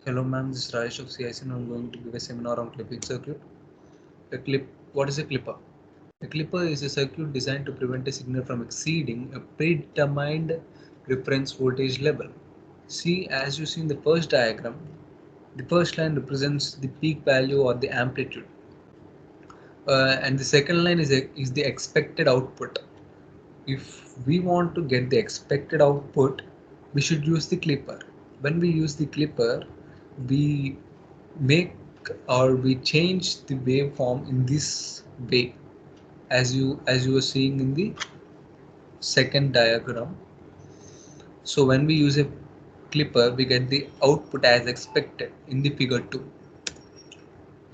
Hello ma'am, this is Rajesh of CIC and I'm going to give a seminar on clipping circuit. What is a clipper? A clipper is a circuit designed to prevent a signal from exceeding a predetermined reference voltage level. See, as you see in the first diagram, the first line represents the peak value or the amplitude, and the second line is the expected output. If we want to get the expected output, we should use the clipper. When we use the clipper, we make or we change the waveform in this way, as you were seeing in the second diagram. So when we use a clipper, we get the output as expected in the figure 2.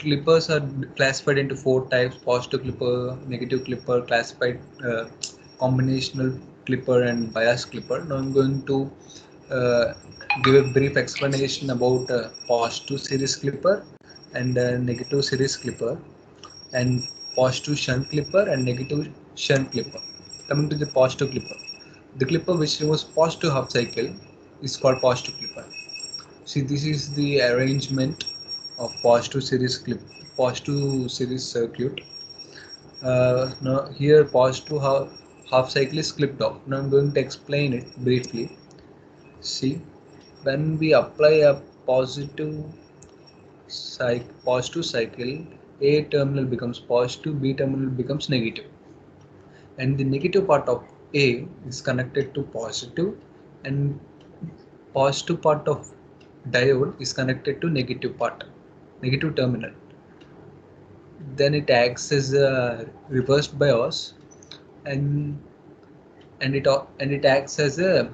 Clippers are classified into 4 types: positive clipper, negative clipper, classified combinational clipper, and bias clipper. Now I'm going to uh, give a brief explanation about positive series clipper and negative series clipper, and positive shunt clipper and negative shunt clipper. Coming to the positive clipper, the clipper which removes positive half cycle is called positive clipper. See, this is the arrangement of positive series circuit. Now here positive half cycle is clipped off. Now I'm going to explain it briefly. See, when we apply a positive cycle, A terminal becomes positive, B terminal becomes negative, and the negative part of A is connected to positive, and positive part of diode is connected to negative terminal. Then it acts as a reverse bias, and and it acts as a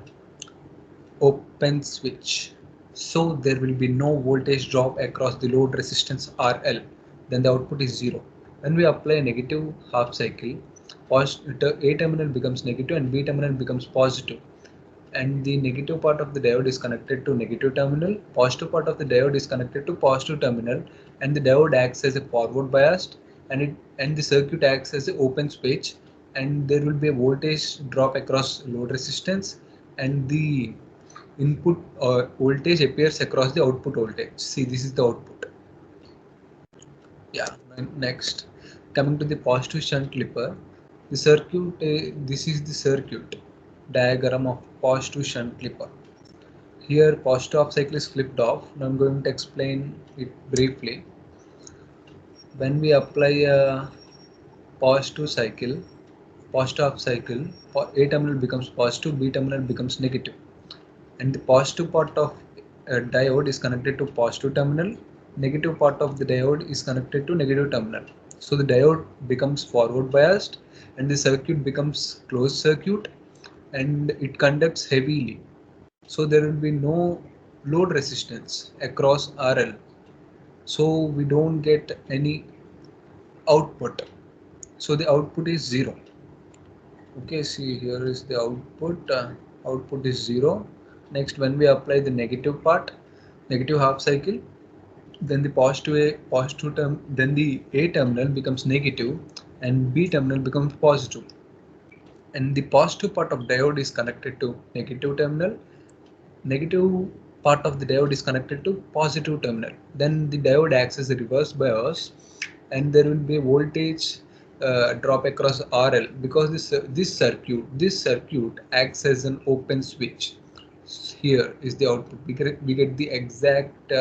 open switch. So there will be no voltage drop across the load resistance RL. Then the output is 0. When we apply a negative half cycle, A terminal becomes negative and B terminal becomes positive, and the negative part of the diode is connected to negative terminal, positive part of the diode is connected to positive terminal, and the diode acts as a forward biased, and the circuit acts as an open switch, and there will be a voltage drop across load resistance, and the input voltage appears across the output voltage. See, this is the output. Yeah. Next, coming to the positive shunt clipper, the circuit. This is the circuit diagram of positive shunt clipper. Here, positive half cycle is flipped off. Now I'm going to explain it briefly. When we apply a positive cycle, positive half cycle, A terminal becomes positive, B terminal becomes negative, and the positive part of a diode is connected to positive terminal, negative part of the diode is connected to negative terminal. So the diode becomes forward biased and the circuit becomes closed circuit, and it conducts heavily. So there will be no load resistance across RL. So we don't get any output. So the output is 0. Okay, see, here is the output. Output is 0. Next, when we apply the negative part, negative half cycle, then the positive term, then the A terminal becomes negative and B terminal becomes positive, and the positive part of diode is connected to negative terminal, negative part of the diode is connected to positive terminal. Then the diode acts as a reverse bias, and there will be a voltage drop across RL, because this circuit acts as an open switch. Here is the output. We get the exact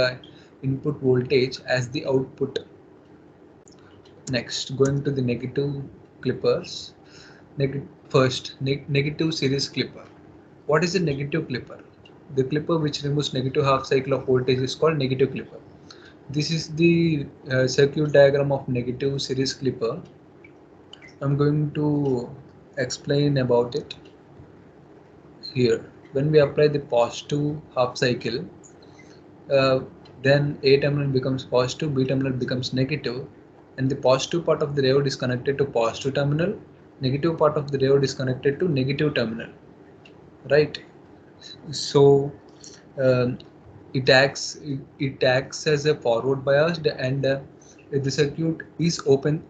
input voltage as the output. Next, going to the negative clippers. Negative series clipper. What is a negative clipper? The clipper which removes negative half cycle of voltage is called negative clipper. This is the circuit diagram of negative series clipper. I'm going to explain about it here. When we apply the positive half cycle, uh, then A terminal becomes positive, B terminal becomes negative, and the positive part of the diode is connected to positive terminal, negative part of the diode is connected to negative terminal, right? So um, it acts as a forward biased, and the circuit is open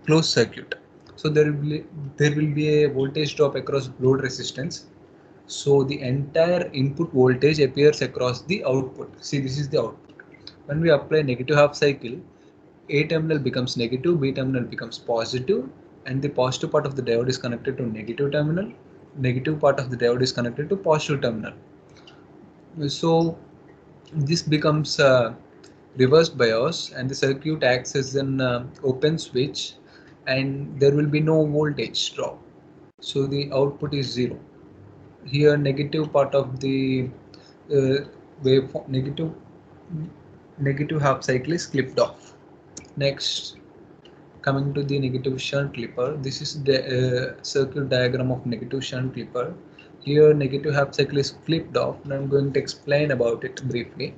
closed circuit. So there will be a voltage drop across load resistance. So the entire input voltage appears across the output. See, this is the output. When we apply negative half cycle, A terminal becomes negative, B terminal becomes positive, and the positive part of the diode is connected to negative terminal. Negative part of the diode is connected to positive terminal. So this becomes reverse bias, and the circuit acts as an open switch, and there will be no voltage drop. So the output is zero. Here negative part of the waveform, negative half cycle is clipped off. Next, coming to the negative shunt clipper, this is the circuit diagram of negative shunt clipper. Here negative half cycle is flipped off, and I'm going to explain about it briefly.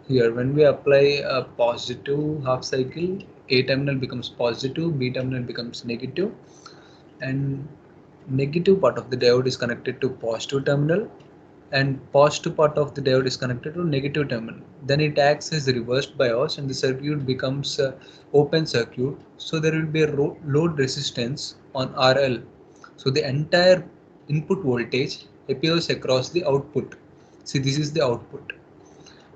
Here, when we apply a positive half cycle, A terminal becomes positive, B terminal becomes negative, and negative part of the diode is connected to positive terminal, and positive part of the diode is connected to negative terminal. Then it acts as reversed bias, and the circuit becomes open circuit. So there will be a load resistance on RL. So the entire input voltage appears across the output. See, this is the output.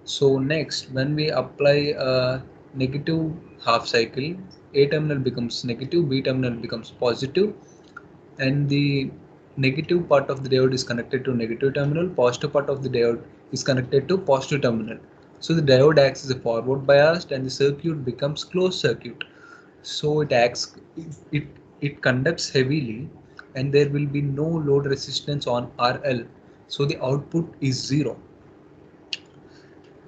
So next, when we apply a negative half cycle, A terminal becomes negative, B terminal becomes positive, and the negative part of the diode is connected to negative terminal, positive part of the diode is connected to positive terminal. So the diode acts as a forward biased, and the circuit becomes closed circuit. So it it conducts heavily, and there will be no load resistance on RL. So the output is zero.